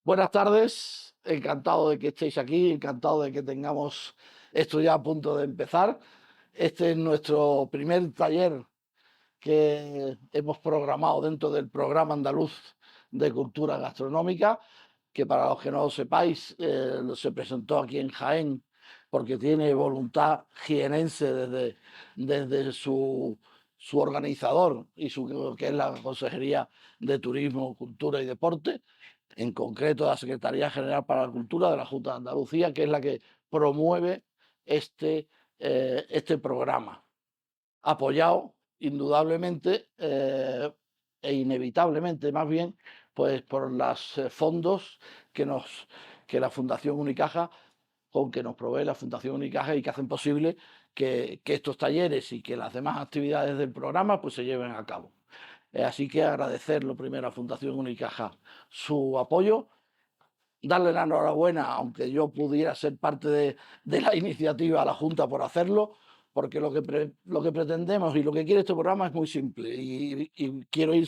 Buenas tardes, encantado de que estéis aquí, encantado de que tengamos esto ya a punto de empezar. Este es nuestro primer taller que hemos programado dentro del Programa Andaluz de Cultura Gastronómica, que para los que no lo sepáis, se presentó aquí en Jaén porque tiene voluntad jienense desde su organizador y que es la Consejería de Turismo, Cultura y Deporte, en concreto la Secretaría General para la Cultura de la Junta de Andalucía, que es la que promueve este programa, apoyado indudablemente e inevitablemente más bien pues por los fondos que que la Fundación Unicaja que nos provee la Fundación Unicaja y que hacen posible que estos talleres y que las demás actividades del programa pues se lleven a cabo. Así que agradecer lo primero a Fundación Unicaja su apoyo, darle la enhorabuena, aunque yo pudiera ser parte de la iniciativa a la Junta por hacerlo, porque lo que pretendemos y lo que quiere este programa es muy simple y quiero ir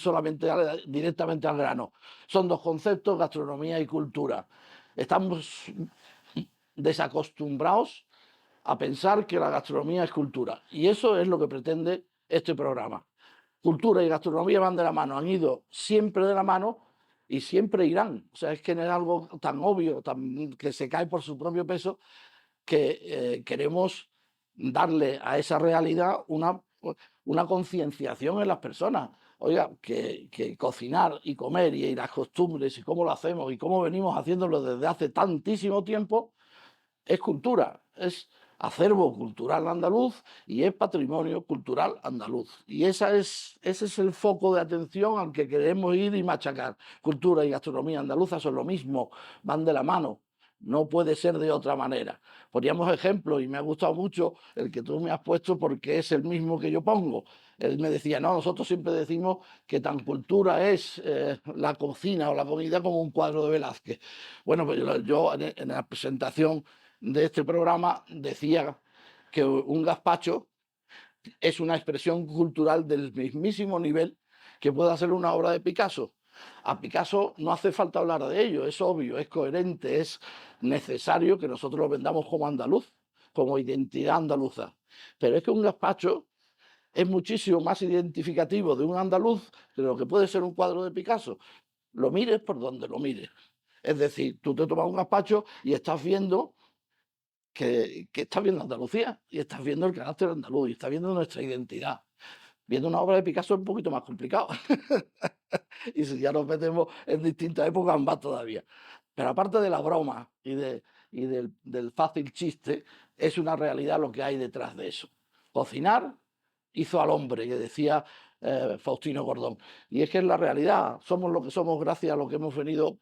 directamente al grano. Son dos conceptos, gastronomía y cultura. Estamos desacostumbrados a pensar que la gastronomía es cultura y eso es lo que pretende este programa. Cultura y gastronomía van de la mano, han ido siempre de la mano y siempre irán. O sea, es que no es algo tan obvio, que se cae por su propio peso, que queremos darle a esa realidad una concienciación en las personas. Oiga, que cocinar y comer y las costumbres y cómo lo hacemos y cómo venimos haciéndolo desde hace tantísimo tiempo es cultura, es acervo cultural andaluz y es patrimonio cultural andaluz. Y ese es el foco de atención al que queremos ir y machacar. Cultura y gastronomía andaluza son lo mismo, van de la mano. No puede ser de otra manera. Poníamos ejemplos y me ha gustado mucho el que tú me has puesto porque es el mismo que yo pongo. Él me decía, no, nosotros siempre decimos que tan cultura es la cocina o la comida como un cuadro de Velázquez. Bueno, pues yo en la presentación de este programa decía que un gazpacho es una expresión cultural del mismísimo nivel que puede hacer una obra de Picasso. A Picasso no hace falta hablar de ello, es obvio, es coherente, es necesario que nosotros lo vendamos como andaluz, como identidad andaluza. Pero es que un gazpacho es muchísimo más identificativo de un andaluz de lo que puede ser un cuadro de Picasso. Lo mires por donde lo mires. Es decir, tú te tomas un gazpacho y estás viendo que estás viendo Andalucía y estás viendo el carácter andaluz y estás viendo nuestra identidad. Viendo una obra de Picasso es un poquito más complicado. Y si ya nos metemos en distintas épocas, más todavía. Pero aparte de la broma del fácil chiste, es una realidad lo que hay detrás de eso. Cocinar hizo al hombre, que decía Faustino Cordón. Y es que es la realidad. Somos lo que somos gracias a lo que hemos venido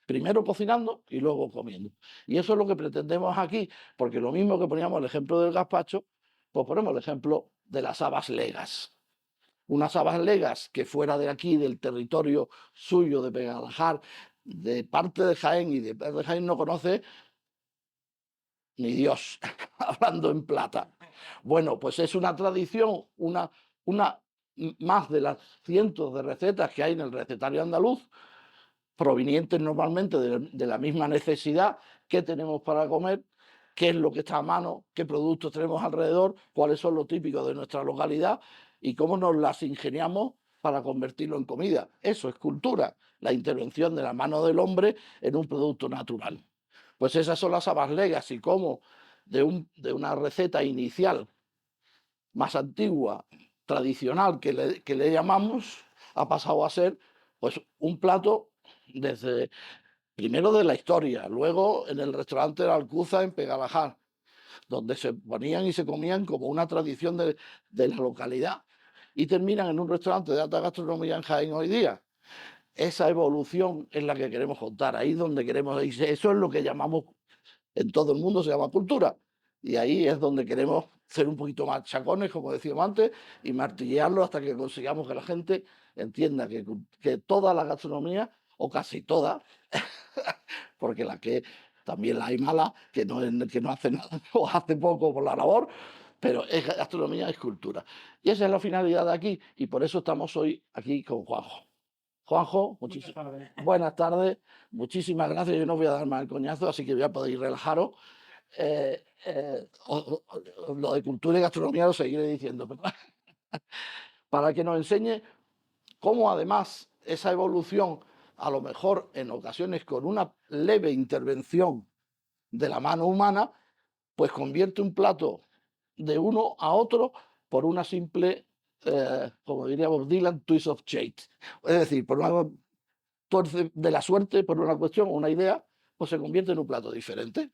primero cocinando y luego comiendo. Y eso es lo que pretendemos aquí, porque lo mismo que poníamos el ejemplo del gazpacho, pues ponemos el ejemplo de las habas legas. Unas habas legas que fuera de aquí, del territorio suyo de Pegalajar, de parte de Jaén y de Jaén no conoce ni Dios, hablando en plata. Bueno, pues es una tradición, una más de las cientos de recetas que hay en el recetario andaluz, provenientes normalmente de la misma necesidad que tenemos para comer, qué es lo que está a mano, qué productos tenemos alrededor, cuáles son los típicos de nuestra localidad y cómo nos las ingeniamos para convertirlo en comida. Eso es cultura, la intervención de la mano del hombre en un producto natural. Pues esas son las habas legas y cómo de una receta inicial más antigua, tradicional, que le llamamos, ha pasado a ser pues un plato desde primero de la historia, luego en el restaurante de la Alcuza en Pegalajar, donde se ponían y se comían como una tradición de la localidad, y terminan en un restaurante de alta gastronomía en Jaén hoy día. Esa evolución es la que queremos contar, ahí es donde queremos ir. Eso es lo que llamamos, en todo el mundo se llama cultura, y ahí es donde queremos ser un poquito más chacones, como decíamos antes, y martillearlo hasta que consigamos que la gente entienda que toda la gastronomía, o casi toda, porque la que también la hay mala, que no hace nada o hace poco por la labor, pero es gastronomía, es cultura. Y esa es la finalidad de aquí, y por eso estamos hoy aquí con Juanjo. Juanjo, tardes. buenas tardes, muchísimas gracias. Yo no voy a dar más el coñazo, así que ya podéis relajaros. Lo de cultura y gastronomía lo seguiré diciendo, pero para que nos enseñe cómo además esa evolución, a lo mejor en ocasiones con una leve intervención de la mano humana, pues convierte un plato de uno a otro por una simple, como diría Bob Dylan, twist of fate. Es decir, por una tuerce de la suerte, por una cuestión, una idea, pues se convierte en un plato diferente.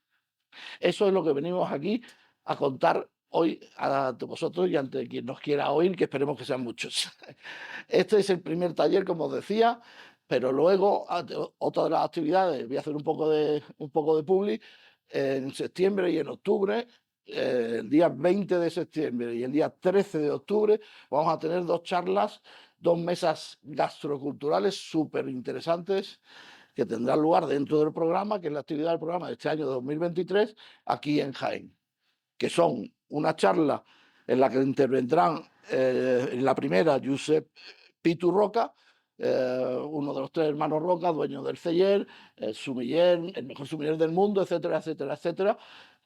Eso es lo que venimos aquí a contar hoy ante vosotros y ante quien nos quiera oír, que esperemos que sean muchos. Este es el primer taller, como os decía, pero luego otra de las actividades, voy a hacer un poco de publi, en septiembre y en octubre, el día 20 de septiembre y el día 13 de octubre, vamos a tener 2 charlas, 2 mesas gastroculturales súper interesantes que tendrán lugar dentro del programa, que es la actividad del programa de este año 2023, aquí en Jaén, que son una charla en la que intervendrán en la primera Josep Pitu Roca, uno de los 3 hermanos Roca, dueño del Celler, sumiller, el mejor sumiller del mundo, etcétera, etcétera, etcétera,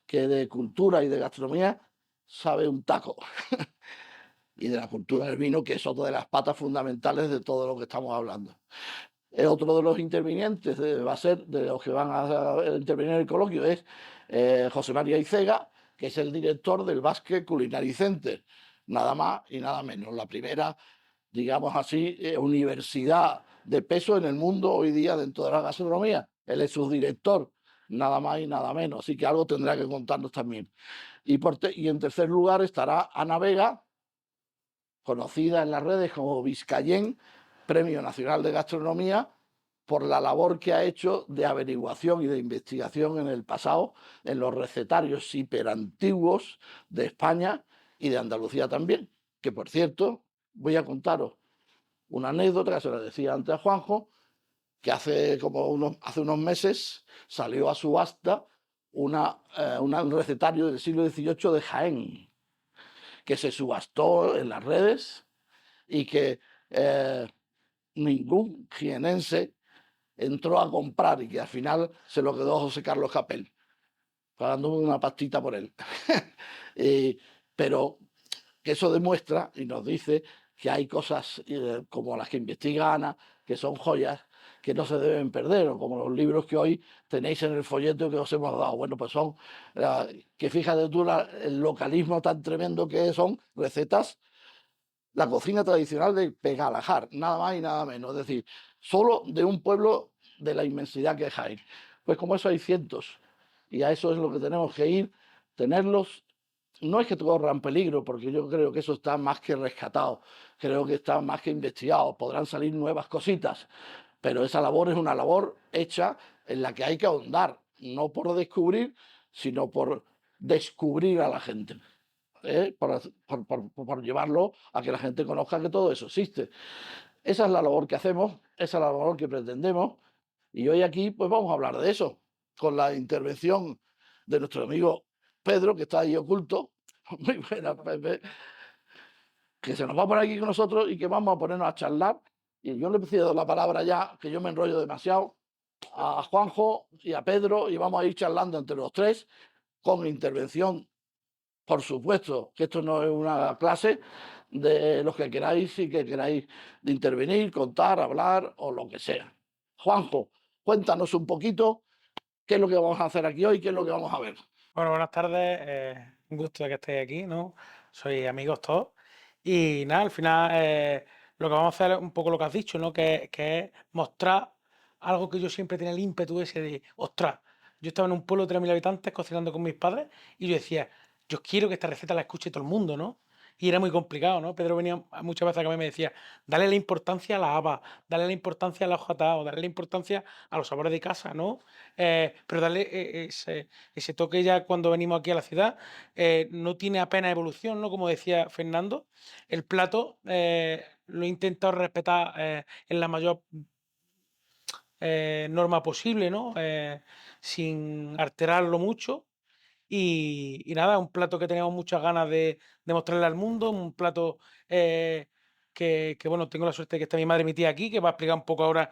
que de cultura y de gastronomía sabe un taco. Y de la cultura del vino, que es otra de las patas fundamentales de todo lo que estamos hablando. Otro de los intervinientes va a ser, de los que van a intervenir en el coloquio, es José María Icega, que es el director del Basque Culinary Center, nada más y nada menos. La primera, digamos así, universidad de peso en el mundo hoy día dentro de la gastronomía. Él es su director, nada más y nada menos, así que algo tendrá que contarnos también. Y en tercer lugar estará Ana Vega, conocida en las redes como Vizcayén, Premio Nacional de Gastronomía, por la labor que ha hecho de averiguación y de investigación en el pasado en los recetarios hiperantiguos de España y de Andalucía también. Que por cierto, voy a contaros una anécdota que se la decía antes a Juanjo, que hace unos meses salió a subasta un recetario del siglo XVIII de Jaén, que se subastó en las redes y que ningún jienense entró a comprar y que al final se lo quedó José Carlos Capel, pagándome una pastita por él. Pero que eso demuestra y nos dice que hay cosas como las que investiga Ana, que son joyas que no se deben perder, o como los libros que hoy tenéis en el folleto que os hemos dado. Bueno, pues son, que fíjate tú el localismo tan tremendo que son recetas, la cocina tradicional de Pegalajar, nada más y nada menos, es decir, solo de un pueblo de la inmensidad que es Jaén. Pues como eso hay cientos, y a eso es lo que tenemos que ir, tenerlos. No es que corran peligro, porque yo creo que eso está más que rescatado, creo que está más que investigado, podrán salir nuevas cositas, pero esa labor es una labor hecha en la que hay que ahondar, no por descubrir, sino por descubrir a la gente. Por llevarlo a que la gente conozca que todo eso existe. Esa es la labor que hacemos, esa es la labor que pretendemos, y hoy aquí pues vamos a hablar de eso, con la intervención de nuestro amigo Pedro, que está ahí oculto. Muy buena, Pepe, que se nos va a poner aquí con nosotros y que vamos a ponernos a charlar. Y yo le he pedido la palabra ya, que yo me enrollo demasiado, a Juanjo y a Pedro, y vamos a ir charlando entre los 3 con intervención. Por supuesto que esto no es una clase de los que queráis y que queráis intervenir, contar, hablar o lo que sea. Juanjo, cuéntanos un poquito qué es lo que vamos a hacer aquí hoy, qué es lo que vamos a ver. Bueno, buenas tardes. Un gusto de que estéis aquí, ¿no? Soy amigos todos. Y nada, al final lo que vamos a hacer es un poco lo que has dicho, ¿no? Que es mostrar algo que yo siempre tenía el ímpetu ese de, ostras, yo estaba en un pueblo de 3.000 habitantes cocinando con mis padres y yo decía, yo quiero que esta receta la escuche todo el mundo, ¿no? Y era muy complicado, ¿no? Pedro venía muchas veces a mí y me decía, dale la importancia a la haba, dale la importancia a la hojatao, dale la importancia a los sabores de casa, ¿no? Pero dale ese toque ya cuando venimos aquí a la ciudad, no tiene apenas evolución, ¿no? Como decía Fernando, el plato lo he intentado respetar en la mayor norma posible, ¿no? Sin alterarlo mucho. Y nada, un plato que teníamos muchas ganas de mostrarle al mundo, un plato bueno, tengo la suerte de que está mi madre y mi tía aquí, que va a explicar un poco ahora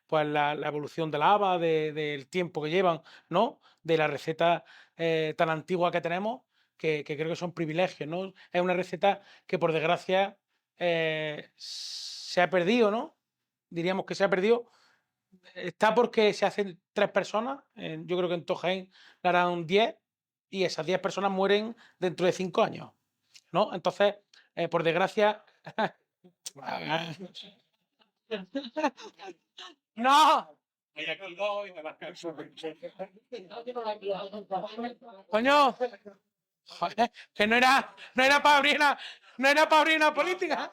pues la evolución de la haba, del tiempo que llevan, ¿no? De la receta tan antigua que tenemos, que creo que son privilegios, ¿no? Es una receta que por desgracia se ha perdido, ¿no? Diríamos que se ha perdido. Está porque se hacen 3 personas, yo creo que en Tojaén la harán 10 y esas 10 personas mueren dentro de 5 años, ¿no? Entonces, por desgracia. ¡No! Coño, joder, que no era para abrir una política.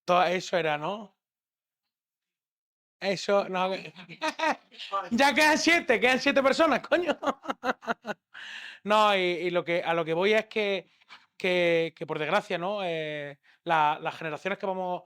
Todo eso era, ¿no? Eso, no. Ya quedan 7 personas, coño. No, y a lo que voy es que por desgracia, ¿no? Las generaciones que vamos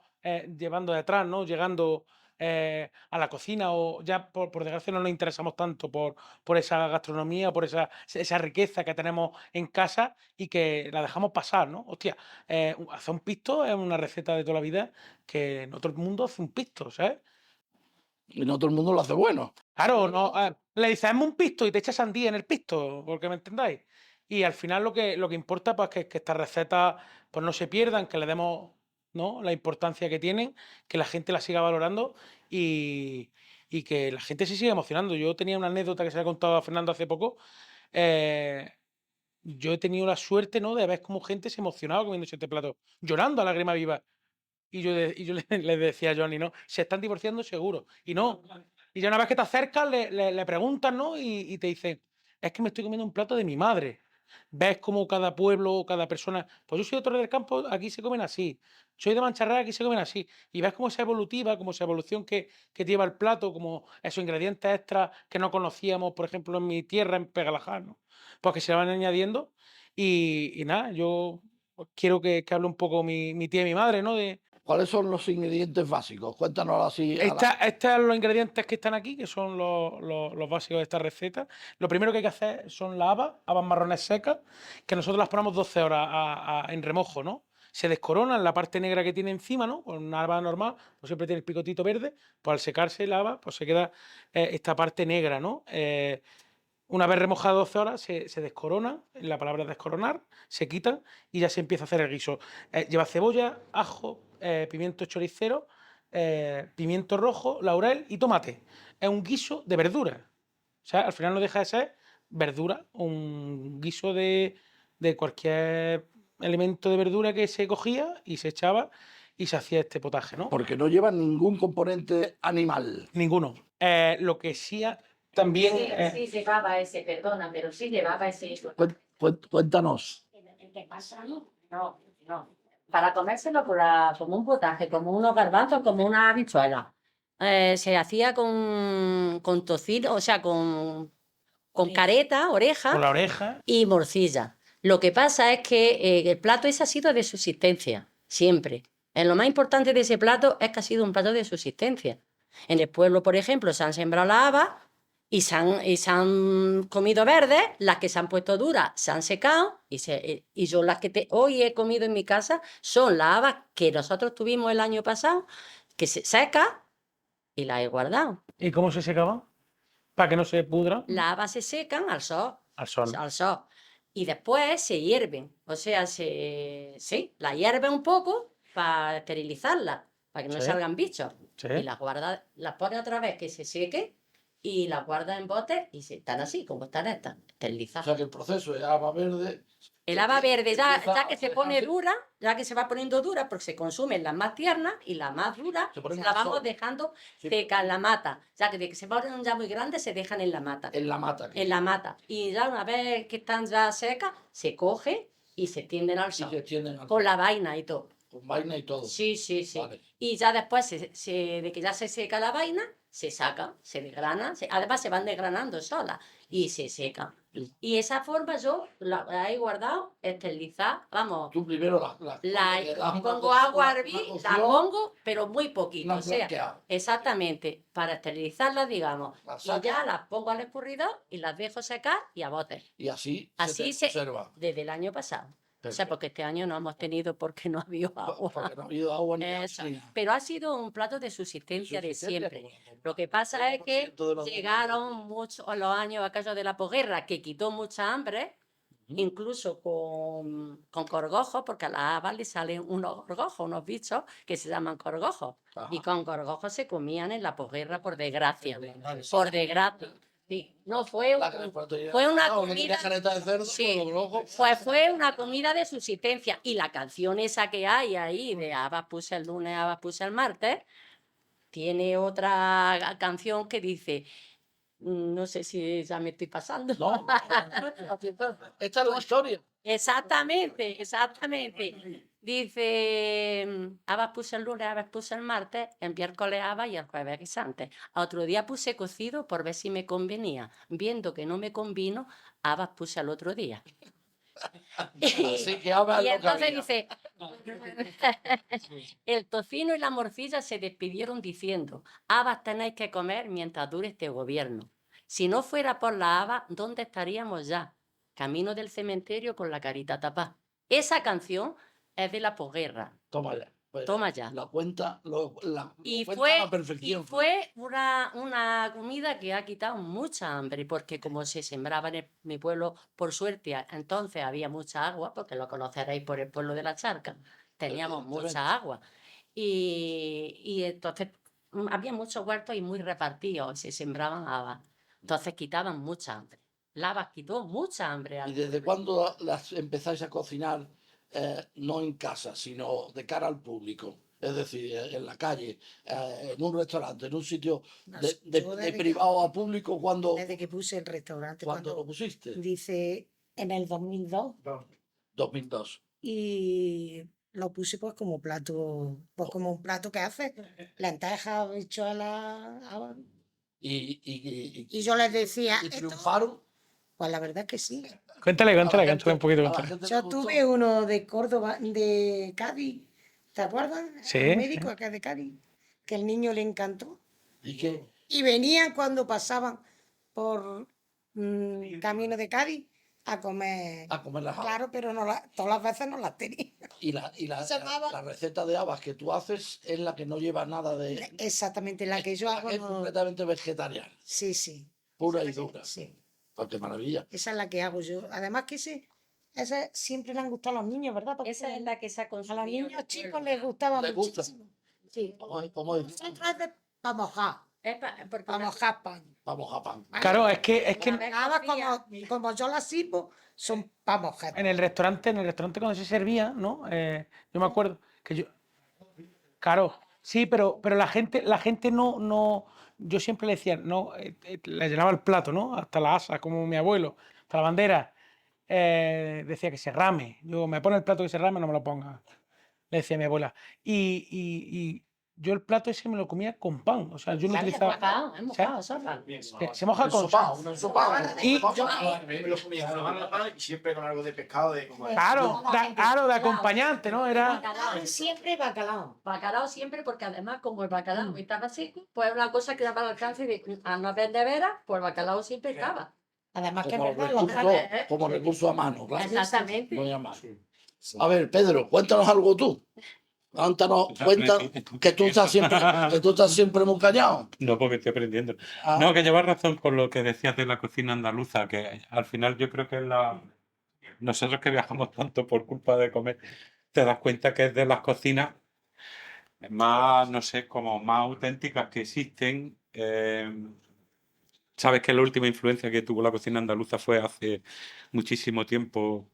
llevando detrás, ¿no? Llegando a la cocina, o ya por desgracia no nos interesamos tanto por esa gastronomía, por esa riqueza que tenemos en casa y que la dejamos pasar, ¿no? Hostia, hacer un pisto es una receta de toda la vida que no todo el mundo hace un pisto, ¿sabes? Y no todo el mundo lo hace bueno. Claro, no, le dices, hazme un pisto y te echas sandía en el pisto, porque me entendáis. Y al final lo que importa pues, que estas recetas pues, no se pierdan, que le demos, ¿no?, la importancia que tienen, que la gente la siga valorando y que la gente se siga emocionando. Yo tenía una anécdota que se le ha contado a Fernando hace poco. Yo he tenido la suerte, ¿no?, de ver cómo gente se emocionaba comiéndose este plato, llorando a lágrima viva. Y yo le decía a Johnny, ¿no? Se están divorciando seguro. Y no. Y ya una vez que te acercas, le preguntas, ¿no? Y te dicen, es que me estoy comiendo un plato de mi madre. Ves como cada pueblo, cada persona. Pues yo soy de Torre del Campo, aquí se comen así. Soy de Mancharrá, aquí se comen así. Y ves cómo esa evolutiva, como esa evolución que lleva el plato, como esos ingredientes extras que no conocíamos, por ejemplo, en mi tierra, en Pegalajá, ¿no? Pues que se van añadiendo. Y nada, yo quiero que hable un poco mi tía y mi madre, ¿no? ¿Cuáles son los ingredientes básicos? Cuéntanos así. Estos son los ingredientes que están aquí, que son los básicos de esta receta. Lo primero que hay que hacer son las habas marrones secas, que nosotros las ponemos 12 horas en remojo, ¿no? Se descoronan la parte negra que tiene encima, ¿no? Con una haba normal, pues siempre tiene el picotito verde, pues al secarse la haba, pues se queda esta parte negra, ¿no? Una vez remojada 12 horas, se descoronan, la palabra es descoronar, se quitan y ya se empieza a hacer el guiso. Lleva cebolla, ajo, pimiento choricero, pimiento rojo, laurel y tomate. Es un guiso de verdura. O sea, al final no deja de ser verdura, un guiso de cualquier elemento de verdura que se cogía y se echaba y se hacía este potaje, ¿no? Porque no llevan ningún componente animal. Ninguno. Lo que sí también... Sí llevaba ese, perdona, pero sí llevaba ese. Cuéntanos. ¿Qué pasa? No. Para comérselo como un potaje, como unos garbanzos, como una habichuela. Se hacía con tocino, o sea, con careta, oreja. Con la oreja. Y morcilla. Lo que pasa es que el plato ese ha sido de subsistencia, siempre. Lo más importante de ese plato es que ha sido un plato de subsistencia. En el pueblo, por ejemplo, se han sembrado las habas y se han comido verdes, las que se han puesto duras se han secado y yo las que hoy he comido en mi casa son las habas que nosotros tuvimos el año pasado, que se seca y las he guardado. ¿Y cómo se secaba? Para que no se pudra. Las habas se secan al sol. Al sol. Al sol. Y después se hierven. O sea, la hierven un poco para esterilizarlas, para que no Sí. salgan bichos. Sí. Y las pones otra vez que se seque y las guardas en botes y están así, como están estas, O esterilizadas. sea que el proceso de haba verde. El haba verde, ya que se pone dejarse- dura, ya que se va poniendo dura, porque se consumen las más tiernas y las más duras Se ponen se las al vamos sol. dejando Sí. secar en la mata. Ya que de que se ponen ya muy grandes, se dejan en la mata. En la mata. En la mata. Y ya una vez que están ya secas, se coge y se tienden al Y sol. se extienden al Con sol, la vaina y todo. con vaina y todo. Sí. Vale. y ya después de que ya se seca la vaina, se saca, se desgrana, además se van desgranando solas y se secan. Y esa forma yo la he guardado, esterilizada, vamos, Tú primero le das una pongo agua a una hervir, la cocción, pongo, pero muy poquito, una o sea, blanqueada, exactamente, para esterilizarlas, digamos, las y ya sacas las pongo al escurridor y las dejo secar y a botes. y así Así se conserva. desde el año pasado. O sea, Perfecto. porque este año no hemos tenido porque no ha habido agua. Porque no ha habido agua ni Eso. gas, ni nada. Pero ha sido un plato de subsistencia de Subsistencia, siempre. pues, Lo que pasa es que 100% de los llegaron muchos los años aquellos de la posguerra que quitó mucha hambre, Ujú. incluso con corgojos, porque a las habas le salen unos gorgojos, unos bichos que se llaman corgojos. Y Ajá. con corgojos se comían en la posguerra, por desgracia. Vale, sí. Por desgracia. Sí, no fue, fue una No, que tenía comida. careta de cerdo, Sí, con los ojos. pues fue una comida de subsistencia. Y la canción esa que hay ahí de habas puse el lunes, habas puse el martes, tiene otra canción que dice, no sé si ya me estoy pasando. No, esta es la historia. Exactamente, exactamente. Dice, habas puse el lunes, habas puse el martes, el miércoles habas y el jueves guisantes. A otro día puse cocido por ver si me convenía. Viendo que no me convino, habas puse al otro día. Así que habla Y lo que entonces había. dice, el tocino y la morcilla se despidieron diciendo, habas tenéis que comer mientras dure este gobierno. Si no fuera por la haba, ¿dónde estaríamos ya? Camino del cementerio con la carita tapada. Esa canción es de la posguerra. Toma ya. Pues, Toma ya. La cuenta, la Y cuenta fue, a la perfección. y fue una comida que ha quitado mucha hambre, porque como se sembraba en mi pueblo, por suerte, entonces había mucha agua, porque lo conoceréis por el pueblo de la Charca, teníamos Evidentemente. mucha agua. Y entonces había muchos huertos y muy repartidos, y se sembraban habas. Entonces quitaban mucha hambre. La habas quitó mucha hambre. ¿Y desde cuándo las empezáis a cocinar, no en casa, sino de cara al público? Es decir, en la calle, en un restaurante, en un sitio Yo de privado a público, desde que puse el restaurante, ¿cuándo lo cuando pusiste? dice en el 2002, 2002. y lo puse pues como plato, pues como un plato que hace lentejas, habichuelas, y yo les decía, ¿Y "Esto", triunfaron? pues la verdad que sí. Cuéntale, A la cuéntale gente- un poquito. a la Cuéntale. gente le Yo gustó. tuve uno de Córdoba, de Cádiz, ¿te acuerdas? Sí, El médico acá de Cádiz, que el niño le encantó. ¿Y qué? Y venían cuando pasaban por camino de Cádiz a comer. A comer las habas. Claro, pero no todas las veces no las tenía. Y la Se llamaba- la receta de habas que tú haces es la que no lleva nada de... Exactamente, la que yo la hago. que es No- completamente vegetariana, Sí, sí, pura y dura. sí. Pues qué maravilla. Esa es la que hago yo. Además que esa siempre le han gustado a los niños, ¿verdad? Porque Esa es la que se ha a los consumido en niños el chicos pueblo. les gustaba ¿Les gusta? muchísimo. Sí. ¿Cómo es? Nosotros es para mojar, Porque para mojar pan. Vamos a pan. claro, es que Nada como yo las sirvo, son para mojar. en el restaurante cuando se servía, ¿no? Yo me acuerdo que yo, claro, sí, pero la gente no, yo siempre le decía, no, le llenaba el plato, ¿no? Hasta la asa, como mi abuelo, hasta la bandera, decía que se rame. Yo, me pone el plato que se rame, no me lo ponga, le decía mi abuela. Y yo el plato ese me lo comía con pan, o sea, yo no utilizaba, Es mojado, sopa. se moja con Un ensopado. Y- Me lo comía y siempre con algo de pescado de como claro, de acompañante, ¿no? Era... Siempre bacalao. Bacalao siempre, porque además, como el bacalao estaba seco, pues una cosa que daba al alcance de a no haber nevera, pues el bacalao siempre estaba. Además que es Como verdad, recurso, como recurso a mano, claro. Exactamente. Muy a mano. A ver, Pedro, cuéntanos algo tú. Cuenta que tú estás siempre muy callado. No, porque estoy aprendiendo. Ah, No, que llevas razón con lo que decías de la cocina andaluza, que al final yo creo que es nosotros que viajamos tanto por culpa de comer, te das cuenta que es de las cocinas más, no sé, como más auténticas que existen. Sabes que la última influencia que tuvo la cocina andaluza fue hace muchísimo tiempo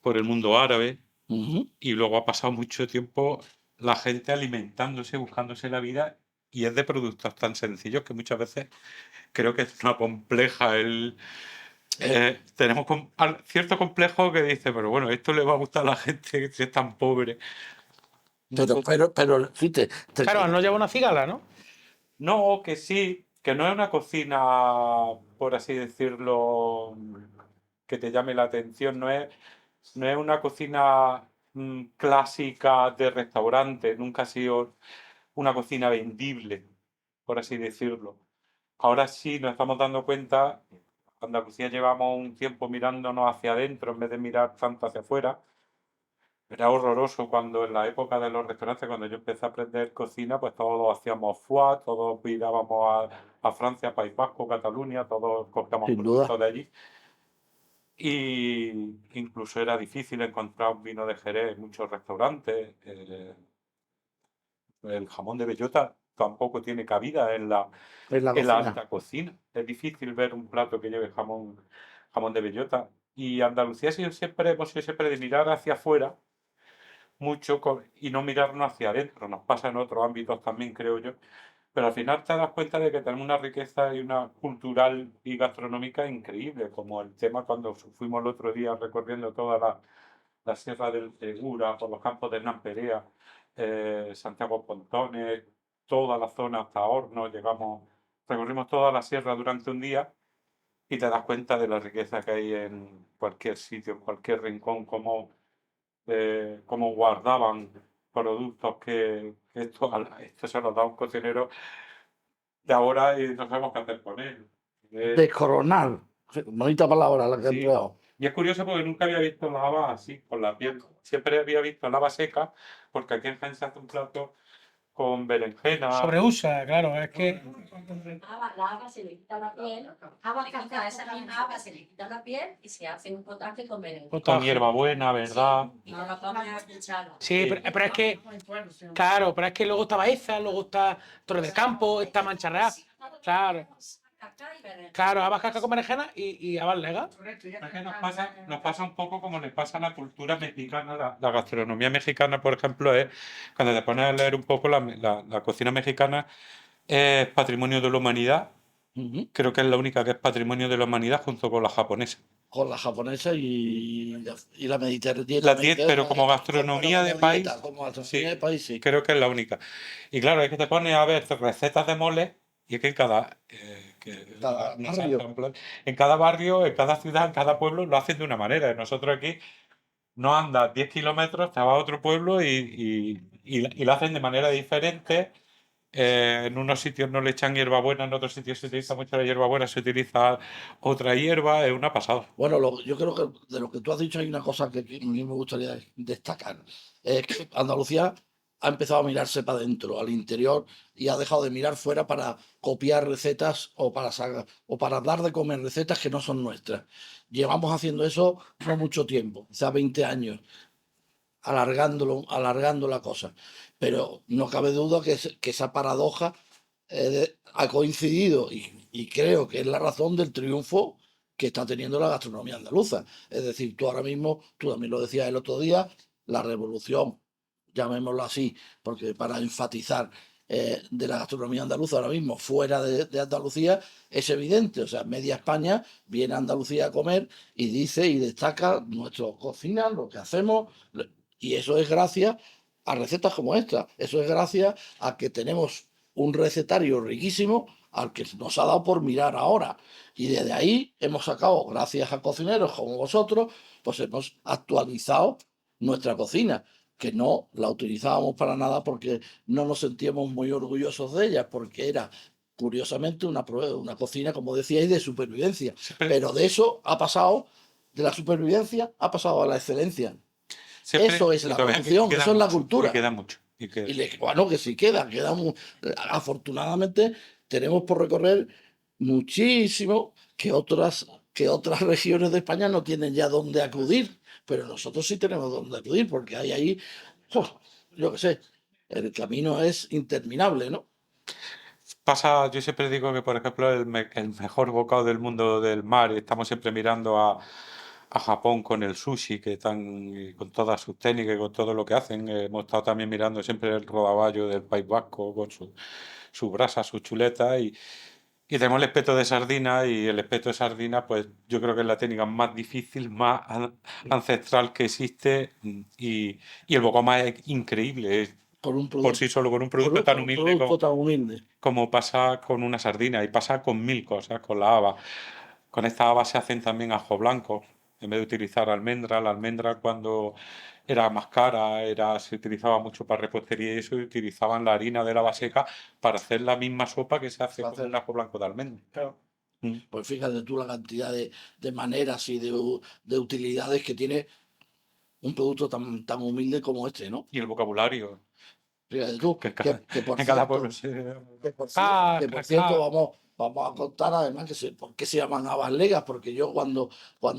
por el mundo árabe. ujú. Y luego ha pasado mucho tiempo la gente alimentándose, buscándose la vida, y es de productos tan sencillos que muchas veces creo que es una compleja tenemos cierto complejo que dice, pero bueno, esto le va a gustar a la gente si es tan pobre. Pero fíjate, Claro, no lleva una cigala, ¿no? No, que sí, que no es una cocina, por así decirlo, que te llame la atención, no es una cocina clásica de restaurante, nunca ha sido una cocina vendible, por así decirlo. Ahora sí nos estamos dando cuenta, Andalucía llevamos un tiempo mirándonos hacia adentro en vez de mirar tanto hacia afuera. Era horroroso cuando en la época de los restaurantes, cuando yo empecé a aprender cocina, pues todos hacíamos foie, todos mirábamos a Francia, País Vasco, Cataluña, todos cogíamos sin duda. productos de allí. Y incluso era difícil encontrar un vino de Jerez en muchos restaurantes. El jamón de bellota tampoco tiene cabida En la en la cocina. alta cocina. Es difícil ver un plato que lleve jamón de bellota. Y Andalucía hemos sido siempre de mirar hacia afuera mucho y no mirarnos hacia adentro. Nos pasa en otros ámbitos también, creo yo. Pero al final te das cuenta de que tenemos una riqueza y una cultural y gastronómica increíble, como el tema cuando fuimos el otro día recorriendo toda la Sierra del Segura, por los campos de Namperea, Santiago Pontones, toda la zona hasta Hornos, recorrimos toda la sierra durante un día y te das cuenta de la riqueza que hay en cualquier sitio, en cualquier rincón, cómo guardaban productos que esto se los da un cocinero de ahora y no sabemos qué hacer con él. Descoronar. Bonita palabra la que he Sí. empleado. Y es curioso porque nunca había visto la haba así, con la piel. Siempre había visto la haba seca, porque aquí en Jaén se hace un plato con berenjena. Sobreusa, claro, es que La haba se le quita la piel, esa misma haba se le quita la piel y se hace un potaje con berenjena. Con potaje. hierbabuena, ¿verdad? Y no lo comes a cuchara. Sí, pero es que, claro, pero es que luego está Baeza, luego está Torre del Campo, está Mancharreá. Claro, claro, habas casca con berenjena y habas lega. Es que nos pasa un poco como le pasa a la cultura mexicana, la gastronomía mexicana, por ejemplo, es cuando te pones a leer un poco la cocina mexicana es patrimonio de la humanidad. Ujú. Creo que es la única que es patrimonio de la humanidad junto con la japonesa. Con la japonesa y la mediterránea. La dieta, pero como gastronomía de país, Como gastronomía sí. de país, sí. Creo que es la única. Y claro, es que te pones a ver recetas de mole y es que Cada barrio. en cada barrio, en cada ciudad, en cada pueblo lo hacen de una manera. Nosotros aquí no andas 10 kilómetros, te vas a otro pueblo y lo hacen de manera diferente. En unos sitios no le echan hierbabuena, en otros sitios se utiliza mucho la hierbabuena, se utiliza otra hierba, es una pasada. Bueno, yo creo que de lo que tú has dicho hay una cosa que a mí me gustaría destacar. Es que Andalucía ha empezado a mirarse para adentro, al interior, y ha dejado de mirar fuera para copiar recetas o para dar de comer recetas que no son nuestras. Llevamos haciendo eso no mucho tiempo, quizás 20 años, alargando la cosa. Pero no cabe duda que esa paradoja ha coincidido y creo que es la razón del triunfo que está teniendo la gastronomía andaluza. Es decir, tú ahora mismo, tú también lo decías el otro día, la revolución, llamémoslo así, porque para enfatizar de la gastronomía andaluza ahora mismo fuera de Andalucía es evidente. O sea, media España viene a Andalucía a comer y dice y destaca nuestra cocina, lo que hacemos, y eso es gracias a recetas como esta. Eso es gracias a que tenemos un recetario riquísimo al que nos ha dado por mirar ahora. Y desde ahí hemos sacado, gracias a cocineros como vosotros, pues hemos actualizado nuestra cocina, que no la utilizábamos para nada porque no nos sentíamos muy orgullosos de ella, porque era curiosamente una cocina, como decíais, de supervivencia. Pero de eso ha pasado, de la supervivencia, ha pasado a la excelencia. Eso es la producción, eso es la cultura. Y queda mucho. Bueno, que sí queda. Afortunadamente tenemos por recorrer muchísimo que otras regiones de España no tienen ya dónde acudir, pero nosotros sí tenemos dónde acudir, porque hay ahí, yo qué sé, el camino es interminable, ¿no? Yo siempre digo que, por ejemplo, el mejor bocado del mundo del mar, estamos siempre mirando a Japón con el sushi, con todas sus técnicas y con todo lo que hacen. Hemos estado también mirando siempre el rodaballo del País Vasco con su brasa, su chuleta y tenemos el espeto de sardina y el espeto de sardina, pues yo creo que es la técnica más difícil, más ancestral que existe y el bocado más increíble. Por un por producto, sí solo, con un por producto un, tan por un humilde producto tan humilde. como pasa con una sardina y pasa con mil cosas, con la haba. Con esta haba se hacen también ajo blanco, en vez de utilizar almendra. La almendra cuando era más cara, se utilizaba mucho para repostería y eso, y utilizaban la harina de la haba seca para hacer la misma sopa que se hace Para con hacer- un ajo blanco de almendra. Claro. Mm. Pues fíjate tú la cantidad de maneras y de utilidades que tiene un producto tan humilde como este, ¿no? Y el vocabulario, Fíjate tú, que que por en cada pueblo cierto, se... que por cierto Claro. vamos a contar además por qué se llaman habas legas, porque yo cuando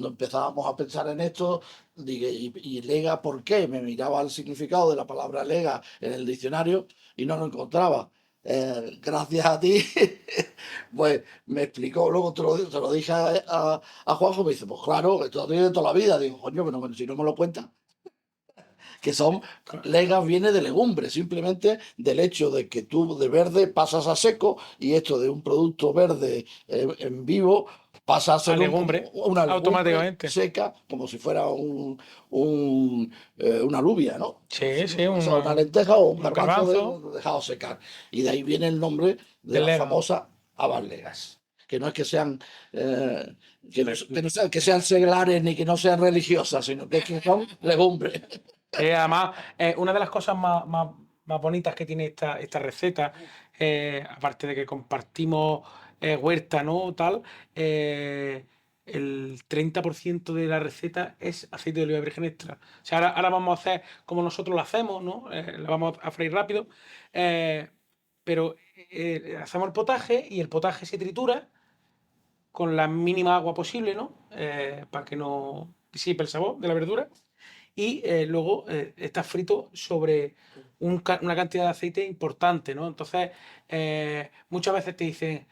empezábamos a pensar en esto, dije, ¿y lega por qué? Me miraba el significado de la palabra lega en el diccionario y no lo encontraba. Gracias a ti, pues me explicó, luego te lo dije a Juanjo, me dice, pues claro, que esto tiene de toda la vida. Digo, coño, pero si no me lo cuentas, que son legas, viene de legumbre, simplemente del hecho de que tú de verde pasas a seco y esto de un producto verde en vivo pasa a A ser legumbre, una legumbre automáticamente. seca, como si fuera una alubia, ¿no? Sí, sí, O sea, una lenteja o un un garbanzo garbanzo dejado secar. Y de ahí viene el nombre de del la légamo. famosa habas legas. Que no es que sean, que sean seglares ni que no sean religiosas, sino que son legumbres. Además, una de las cosas más bonitas que tiene esta receta, aparte de que compartimos huerta, ¿no? Tal, el 30% de la receta es aceite de oliva virgen extra. O sea, ahora vamos a hacer como nosotros lo hacemos, ¿no? La vamos a freír rápido, eh, pero hacemos el potaje y el potaje se tritura con la mínima agua posible, ¿no? Para que no disipe el sabor de la verdura y luego está frito sobre una cantidad de aceite importante, ¿no? Entonces, muchas veces te dicen,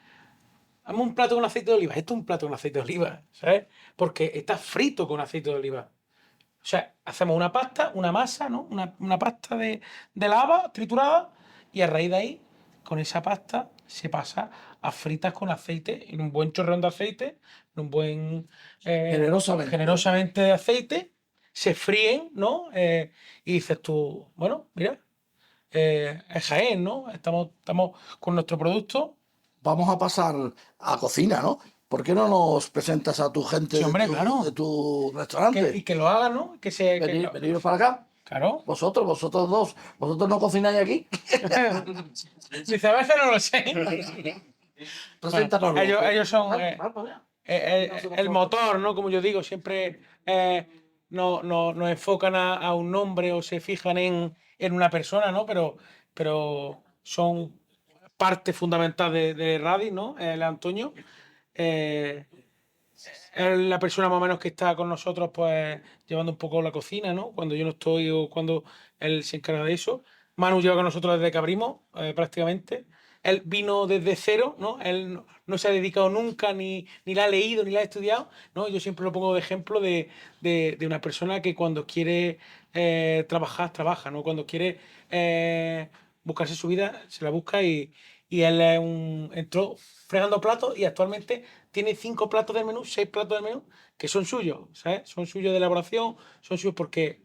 hazme un plato con aceite de oliva. Esto es un plato con aceite de oliva, ¿sabes? Porque está frito con aceite de oliva. O sea, hacemos una pasta, una masa, ¿no? Una pasta de lava triturada y a raíz de ahí, con esa pasta se pasa a fritas con aceite, en un buen chorreón de aceite, en un buen... Generosamente. generosamente de aceite, se fríen, ¿no? Y dices tú, bueno, mira, es Jaén, ¿no? Estamos con nuestro producto. Vamos a pasar a cocina, ¿no? ¿Por qué no nos presentas a tu gente Sí, hombre, claro. de tu Y restaurante? que lo hagan, ¿no? Veniros para acá. Claro. Vosotros dos, vosotros no cocináis aquí. Dice, a veces no lo sé. Preséntanoslo. Ellos son Vaya. el motor, ¿no? Como yo digo, siempre nos enfocan a un nombre o se fijan en una persona, ¿no? Pero son parte fundamental de Radis, ¿no? El Antonio. Eh, es la persona más o menos que está con nosotros, pues, llevando un poco la cocina, ¿no? Cuando yo no estoy o cuando él se encarga de eso. Manu lleva con nosotros desde que abrimos, prácticamente. Él vino desde cero, ¿no? Él no se ha dedicado nunca, ni la ha leído, ni la ha estudiado, ¿no? Yo siempre lo pongo de ejemplo de una persona que cuando quiere trabajar, trabaja, ¿no? Cuando quiere buscarse su vida, se la busca y él entró fregando platos y actualmente tiene 5 platos del menú, 6 platos del menú, que son suyos, ¿sabes? Son suyos de elaboración, son suyos porque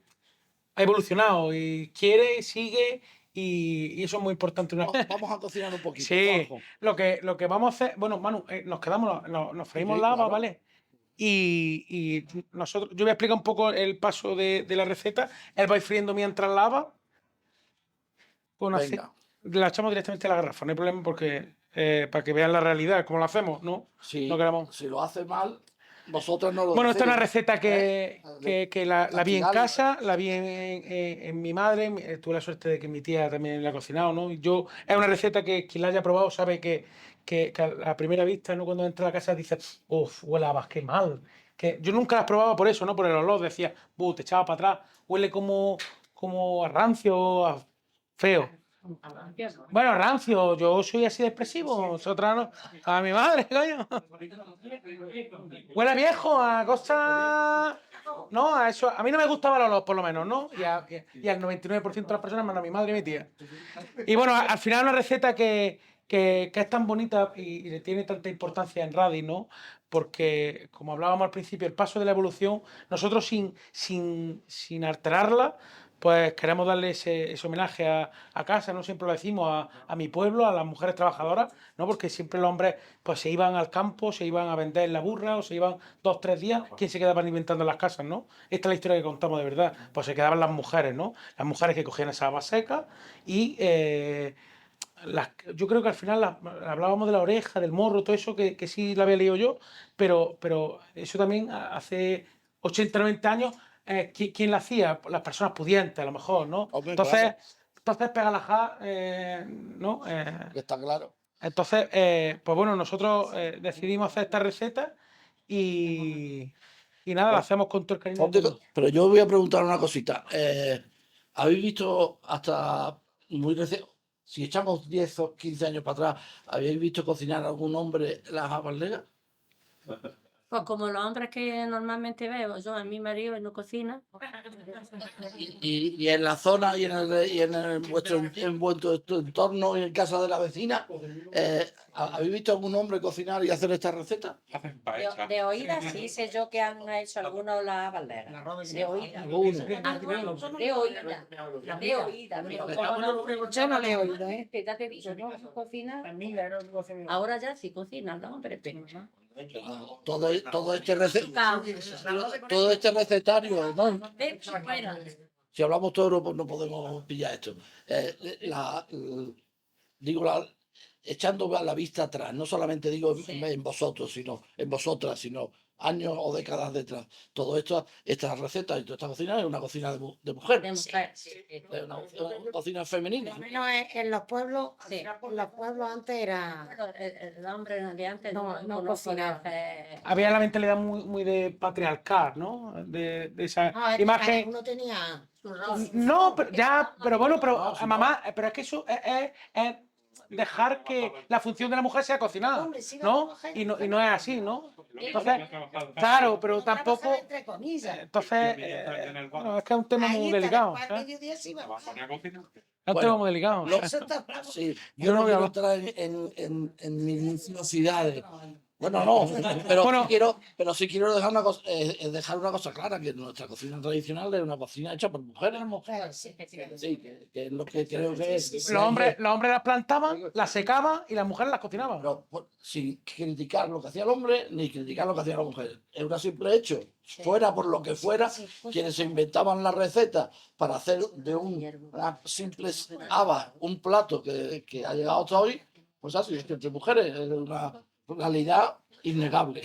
ha evolucionado y quiere, sigue y eso es muy importante. Vamos a cocinar un poquito. Sí, Juanjo. lo que vamos a hacer, bueno, Manu, nos quedamos, nos freímos Sí, la haba, claro. ¿vale? Y nosotros, yo voy a explicar un poco el paso de la receta. Él va a ir friendo mientras la haba con aceite. Venga. La echamos directamente a la garrafa, no hay problema porque para que vean la realidad, cómo la hacemos, ¿no? Si, No queremos. si lo hace mal, vosotros no lo Bueno, esta es una decís. receta que la vi en castigarle. casa, la vi en mi madre, tuve la suerte de que mi tía también la ha cocinado, ¿no? Es una receta que quien la haya probado sabe que a la primera vista, ¿no? Cuando entra a la casa dices, uff, huele a habas, qué mal. Que yo nunca las probaba por eso, ¿no? Por el olor, decía, te echaba para atrás, huele como a rancio, a feo. Bueno, rancio, yo soy así de expresivo, vosotras no. A mi madre, coño. Huele a viejo, a cosa. No, a eso. A mí no me gustaba el olor, por lo menos, ¿no? Y al 99% de las personas, menos a mi madre y mi tía. Y bueno, al final una receta que es tan bonita y tiene tanta importancia en Radis, ¿no? Porque, como hablábamos al principio, el paso de la evolución, nosotros sin alterarla, pues queremos darle ese homenaje a casa, ¿no? Siempre lo decimos, a mi pueblo, a las mujeres trabajadoras, ¿no? Porque siempre los hombres pues se iban al campo, se iban a vender la burra o se iban 2, 3 días. ¿Quién se quedaba alimentando en las casas, no? Esta es la historia que contamos de verdad. Pues se quedaban las mujeres, ¿no? Las mujeres que cogían esa habas secas y yo creo que al final hablábamos de la oreja, del morro, todo eso, que sí lo había leído yo, pero eso también hace 80, 90 años, ¿quién lo hacía? Las personas pudientes, a lo mejor, ¿no? Hombre, Entonces, claro, entonces Pegalajá, ¿no? que está claro. Entonces, pues bueno, nosotros decidimos hacer esta receta y, y nada, la Bueno, hacemos con todo el cariño del ponte mundo. pero yo voy a preguntar una cosita. ¿Habéis visto hasta muy recién, si echamos 10 o 15 años para atrás, ¿habéis visto cocinar a algún hombre las habas legas? Pues como los hombres que normalmente veo, yo a mi marido no cocina. Y en la zona en vuestro entorno, en casa de la vecina, ¿habéis visto algún hombre cocinar y hacer esta receta? Hacen paella. De oídas sí sé yo que han hecho algunos las balderas. De oídas. Alguno. De oídas. De oídas. Yo no le he oído, ¿eh? Que ya te digo, no cocina. Ahora ya sí cocinan, ¿no? Pero Todo este recetario, ¿no? Si hablamos todo, pues no podemos pillar esto. Digo, echando a la vista atrás, no solamente digo en vosotros, sino en vosotras, sino años o décadas detrás. Todo esto, estas recetas y toda esta cocina es una cocina de mujer, de mujer, sí. es una cocina femenina. Por lo menos en los pueblos, Sí. en los pueblos antes era... Bueno, el hombre de antes No no cocinaba. conoce. Había la mentalidad muy de patriarcal, ¿no? De esa No, es que imagen. uno tenía... No, pero bueno, mamá, pero es que eso es dejar que la función de la mujer sea cocinar, Hombre, sí, ¿no? la mujer- Y no es así, ¿no? Entonces, Claro, claro, pero Otra cosa tampoco. entre comillas. Entonces, bueno, es que es un tema Ahí muy está, delicado. después al ¿sabes? mediodía se iba a Vamos a poner a cocinar. Es un Bueno, tema muy delicado. lo- Eso está bravo. Sí, Yo yo no no voy a quiero hablar. entrar en minuciosidades. Bueno, no, pero Bueno. sí quiero dejar dejar una cosa clara, que nuestra cocina tradicional es una cocina hecha por mujeres. Mujer, sí. Sí, que es lo que creo que es. Los hombres las plantaban, las secaban y las mujeres las cocinaban. Pero sin criticar lo que hacía el hombre ni criticar lo que hacía la mujer. Es un simple hecho. Fuera por lo que fuera, quienes se inventaban la receta para hacer de unas simples habas un plato que ha llegado hasta hoy, pues así, es que entre mujeres es una realidad innegable.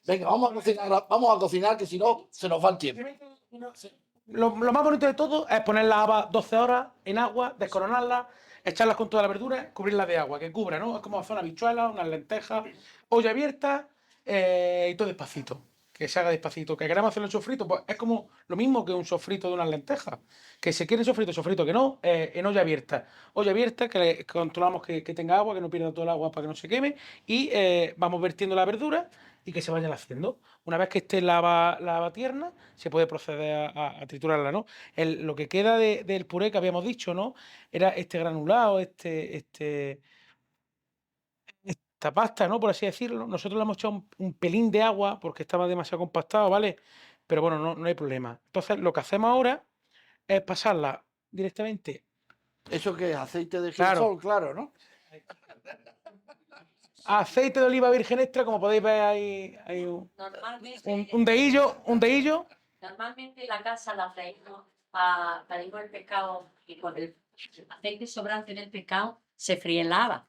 Venga, vamos a cocinar, que si no se nos va el tiempo. Lo más bonito de todo es poner las habas 12 horas en agua, descoronarlas, echarlas con toda la verdura, cubrirlas de agua, que cubra, ¿no? Es como hacer una habichuela, unas lentejas, olla abierta y todo despacito. Que se haga despacito. Que queramos hacer el sofrito, pues es como lo mismo que un sofrito de unas lentejas. Que se quiere sofrito, que no, en olla abierta. Olla abierta, que controlamos que tenga agua, que no pierda todo el agua para que no se queme. Y vamos vertiendo la verdura y que se vayan haciendo. Una vez que esté la haba tierna, se puede proceder a triturarla, ¿no? Lo que queda del puré que habíamos dicho, ¿no? Era este granulado, esta pasta, ¿no? Por así decirlo. Nosotros le hemos echado un pelín de agua porque estaba demasiado compactado, ¿vale? Pero bueno, no hay problema. Entonces, lo que hacemos ahora es pasarla directamente. Eso que es aceite de Claro. girasol, claro, ¿no? Aceite de oliva virgen extra, como podéis ver, hay un dedillo. Normalmente la casa la freímos para ir con el pescado y con el aceite sobrante del pescado se fríe en la haba.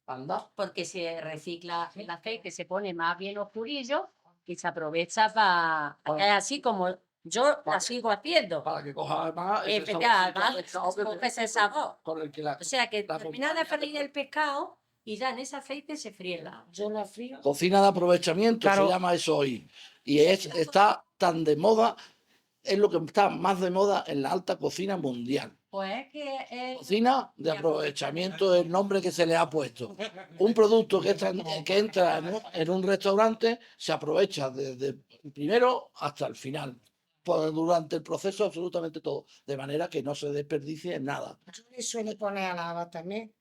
Anda. Porque se recicla el aceite, se pone más bien oscurillo y se aprovecha para que es así como yo la sigo haciendo. Para que coja además Además, coge ese sabor. con el que la O sea que la termina de freír el pescado y ya en ese aceite se fríe el agua. Yo la frío. cocina de aprovechamiento, Claro. se llama eso hoy. Y está tan de moda, es lo que está más de moda en la alta cocina mundial. Pues es que Cocina de aprovechamiento es el nombre que se le ha puesto. Un producto que entra en un restaurante se aprovecha desde el primero hasta el final. Durante el proceso absolutamente todo, de manera que no se desperdicie nada. Yo le suelo poner a la haba también.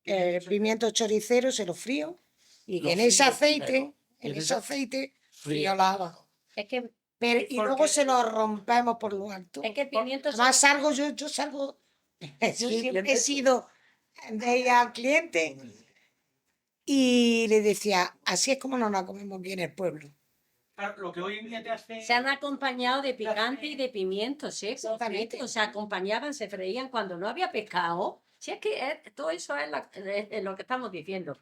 El pimiento choricero se lo frío y Lo en ese frío aceite, primero. en En ese ese aceite frío. frío la haba. es que Pero, y luego Porque- se lo rompemos por lo alto. Es que el pimiento Además salgo yo salgo, yo Sí, siempre he bien. sido de ir al cliente y le decía, así es como nos la comemos aquí en el pueblo. Claro, lo que hoy en día te hace... se han acompañado de picante y de pimiento seco. Exactamente. O sea, acompañaban, se freían cuando no había pescado. Si es que todo eso es lo que estamos diciendo.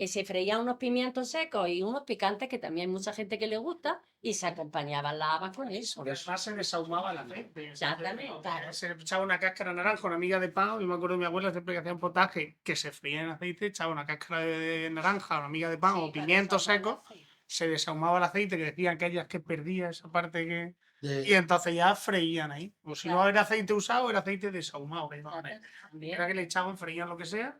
Se freían unos pimientos secos y unos picantes que también hay mucha gente que le gusta y se acompañaban las habas con eso. Porque además se desahumaba el aceite. Exactamente. Claro, se echaba una cáscara naranja, una miga de pan. Yo me acuerdo de mi abuela siempre que hacía un potaje que se freía en aceite, echaba una cáscara de naranja, una miga de pan o pimientos secos, se desahumaba el aceite, que decían que ellas que perdía esa parte que... Y entonces ya freían ahí. O si no era aceite usado, era aceite desahumado. Que llevaban ahí. Era que le echaban, freían lo que sea.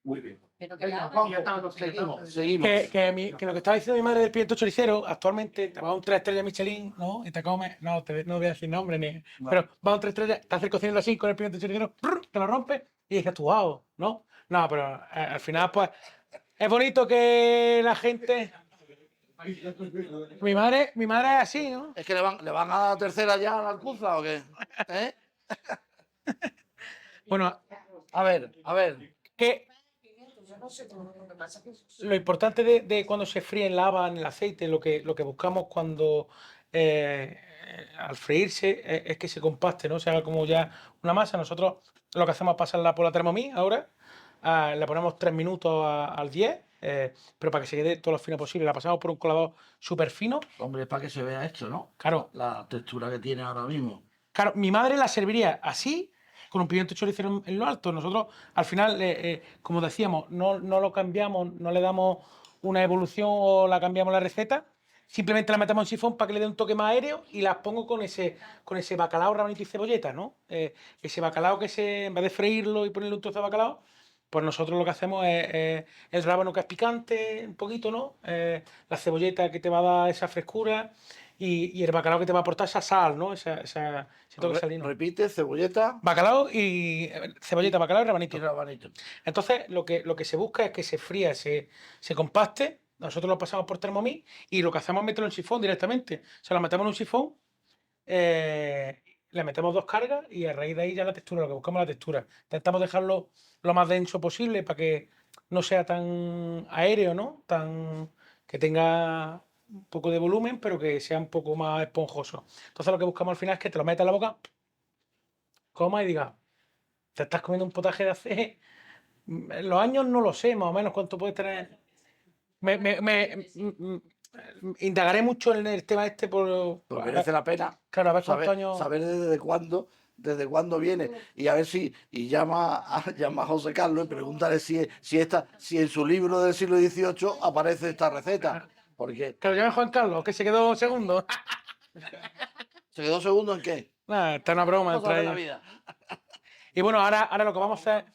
Muy bien. Pero que Venga, la- Juanjo, ya estamos seguimos. Que lo que estaba diciendo mi madre del pimiento choricero, actualmente te va a un 3 estrellas Michelin, ¿no? Y te comes, no voy a decir nombre ni. Pero va a un 3 estrellas, te haces cociendo así con el pimiento choricero, ¡prr! Te lo rompes y dices tú, wow, ¿no? No, pero al final, pues, es bonito que la gente. Mi madre es así, ¿no? ¿Es que le van a dar tercera ya a la Alcuza o qué? ¿Eh? Bueno, A ver. que Yo no sé todo lo que pasa. lo importante de cuando se fríe en lava, en el aceite, lo que buscamos cuando al freírse es que se compaste, ¿no? Se haga como ya una masa. Nosotros lo que hacemos es pasarla por la Thermomix ahora, le ponemos 3 minutos al 10, pero para que se quede todo lo fino posible. La pasamos por un colador súper fino. Hombre, es para que se vea esto, ¿no? Claro, La textura que tiene ahora mismo. claro, mi madre la serviría así, con un pimiento choricero en lo alto. Nosotros, al final, como decíamos, no lo cambiamos, no le damos una evolución o la cambiamos la receta. Simplemente la metemos en sifón para que le dé un toque más aéreo y las pongo con ese bacalao, rabanito y cebolleta, ¿no? Ese bacalao en vez de freírlo y ponerle un trozo de bacalao, pues nosotros lo que hacemos es el rábano que es picante, un poquito, ¿no? La cebolleta que te va a dar esa frescura y el bacalao que te va a aportar esa sal, ¿no? Ese toque salino. Repite, cebolleta Bacalao y cebolleta, bacalao y y rabanito. rabanito. Entonces, lo que se busca es que se fría, se compaste. Nosotros lo pasamos por Thermomix y lo que hacemos es meterlo en sifón directamente. O sea, lo metemos en un sifón, le metemos 2 cargas y a raíz de ahí ya la textura, lo que buscamos es la textura. Intentamos dejarlo lo más denso posible para que no sea tan aéreo, ¿no? Que tenga un poco de volumen, pero que sea un poco más esponjoso. Entonces, lo que buscamos al final es que te lo metas en la boca, coma y digas, te estás comiendo un potaje de hace... Los años no lo sé, más o menos cuánto puede tener. Indagaré mucho en el tema este Porque merece la pena claro, a ver cuántos saber, años. saber desde cuándo viene y a ver si llama a José Carlos y pregúntale si en su libro del siglo XVIII aparece esta receta. Porque Que lo llame Juan Carlos, que se quedó segundo. se quedó segundo en qué. Nada, está una broma Cosas de entre la ellos. vida. Y bueno, ahora lo que vamos a hacer.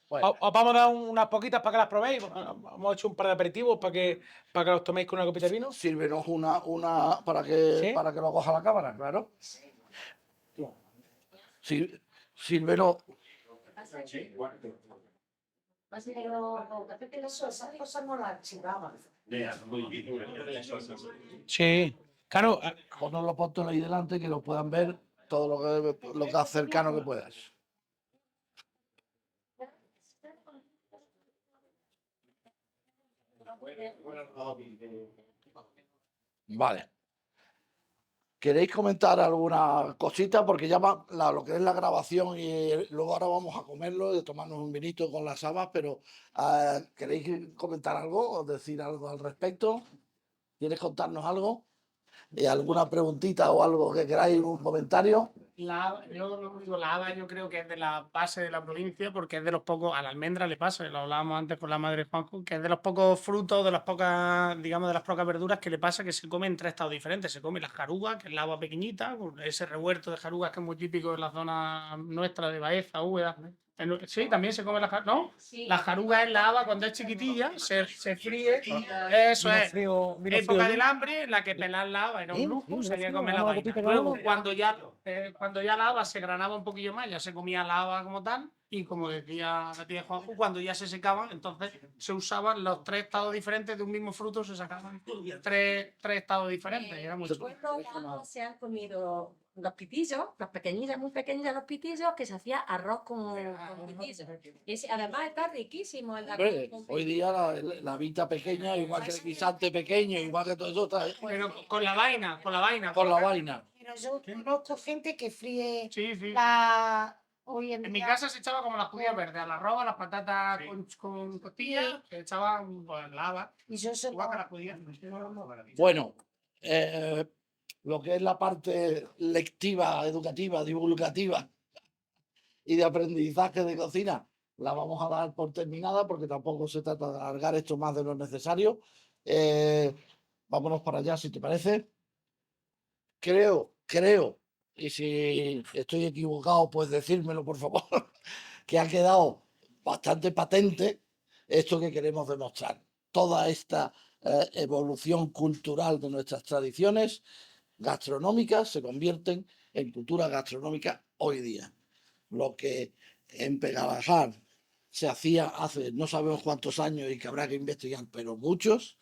Bueno, Os vamos a dar unas poquitas para que las probéis. Hemos hecho un par de aperitivos para que los toméis con una copita de vino. sírvenos una para ¿Sí? que lo coja la cámara, claro. Sí, sírvenos. Esas cosas no las archivaban. Sí. Claro, Ponnoslo ponlo ahí delante que lo puedan ver todo lo que cercano que puedas. Vale. ¿Queréis comentar alguna cosita? Porque ya va lo que es la grabación y luego ahora vamos a comerlo y a tomarnos un vinito con las habas, pero ¿queréis comentar algo o decir algo al respecto? ¿Quieres contarnos algo? ¿Alguna preguntita o algo que queráis, un comentario? La haba yo creo que es de la base de la provincia porque es de los pocos, a la almendra le pasa, lo hablábamos antes con la madre de Juanjo, que es de los pocos frutos, de las pocas, digamos, de las pocas verduras que le pasa que se come en 3 estados diferentes. Se come la jaruga, que es la haba pequeñita, con ese revuelto de jarugas que es muy típico en la zona nuestra de Baeza, Úbeda. Sí, también se come la jaruga, ¿no? La jaruga es la haba cuando es chiquitilla, se fríe, eso es. Época del hambre, en la que pelar la haba era un lujo, salía a comer la vaina. Luego, cuando ya la haba se granaba un poquillo más, ya se comía la haba como tal, y como decía la tía Juanjo, cuando ya se secaban, entonces se usaban los 3 estados diferentes de un mismo fruto, se sacaban 3 estados diferentes. y era muy En el chulo. pueblo ya se han comido los pitillos, los pequeñitos, muy pequeñitos los pitillos, que se hacía arroz con pitillos. Además está riquísimo. Hombre, hoy día la vita pequeña, igual que el guisante pequeño, igual que todo eso, está Pero con la vaina, por la vaina. Pero yo conozco gente que fríe Sí, sí. la... Hoy en En mi día- casa se echaba como las judías verdes, al arroz, a las patatas con costillas, se echaban pues, lava, Y yo solo... igual que las judías. Bueno, lo que es la parte lectiva, educativa, divulgativa y de aprendizaje de cocina, la vamos a dar por terminada porque tampoco se trata de alargar esto más de lo necesario. Vámonos para allá, si te parece. Creo, y si estoy equivocado, pues decírmelo, por favor, que ha quedado bastante patente esto que queremos demostrar. Toda esta evolución cultural de nuestras tradiciones gastronómicas se convierten en cultura gastronómica hoy día. Lo que en Pegalajar se hacía hace no sabemos cuántos años y que habrá que investigar, pero muchos,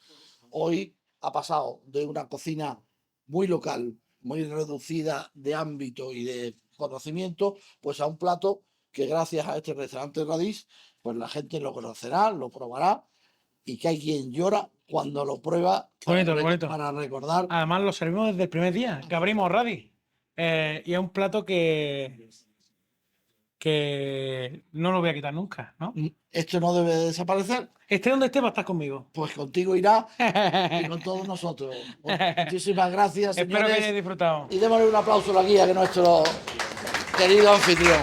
hoy ha pasado de una cocina muy local, muy reducida de ámbito y de conocimiento, pues a un plato que gracias a este restaurante Radís, pues la gente lo conocerá, lo probará y que hay quien llora cuando lo prueba Bonito, bonito. para recordar. Además, lo servimos desde el primer día que abrimos Radis. Y es un plato que no lo voy a quitar nunca, ¿no? Esto no debe de desaparecer, Esté donde esté, va a estar conmigo. pues contigo irá y con todos nosotros. Muchísimas gracias, Espero que señores, hayáis disfrutado. y démosle un aplauso a la guía, que es nuestro querido anfitrión.